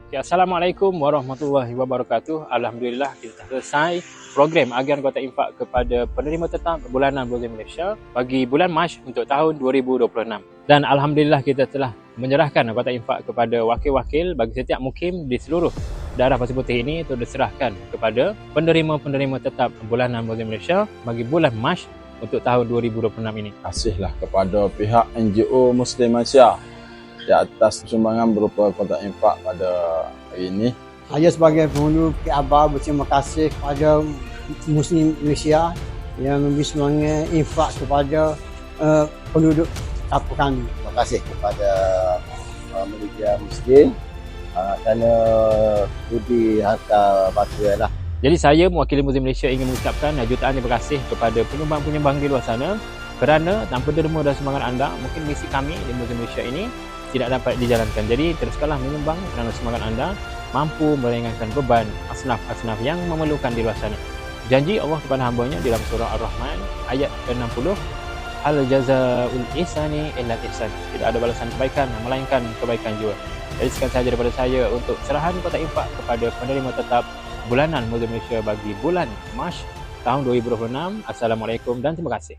Okay, Assalamualaikum warahmatullahi wabarakatuh. Alhamdulillah kita selesai program agian kuota infak kepada penerima tetap bulanan Muslim Malaysia bagi bulan Mac untuk tahun 2026. Dan Alhamdulillah kita telah menyerahkan kuota infak kepada wakil-wakil bagi setiap mukim di seluruh daerah Pasir Putih ini untuk diserahkan kepada penerima-penerima tetap bulanan Muslim Malaysia bagi bulan Mac untuk tahun 2026 ini. Kasihlah kepada pihak NGO Muslim Malaysia di atas sumbangan berupa kuota infak pada hari ini. Saya sebagai penghulu PKABA berterima kasih kepada Muslim Malaysia yang memberi sumbangan infak kepada penduduk kampung kami. Terima kasih kepada Malaysia Muslim kerana sudi harta batu lah. Jadi saya mewakili Muslim Malaysia ingin mengucapkan jutaan terima kasih kepada penyumbang-penyumbang di luar sana kerana tanpa derma dan sumbangan anda, mungkin misi kami di Muslim Malaysia ini tidak dapat dijalankan. Jadi teruskanlah menyumbang kerana sumbangan anda mampu meringankan beban asnaf-asnaf yang memerlukan di luar sana. Janji Allah kepada hamba-Nya dalam surah Ar-Rahman ayat ke-60, hal jazaa'ul ihsani illa ihsan. Tidak ada balasan kebaikan melainkan kebaikan jua. Jadi sekian sahaja daripada saya untuk serahan kuota infak kepada penerima tetap bulanan Muslim Malaysia bagi bulan Mac tahun 2026. Assalamualaikum dan terima kasih.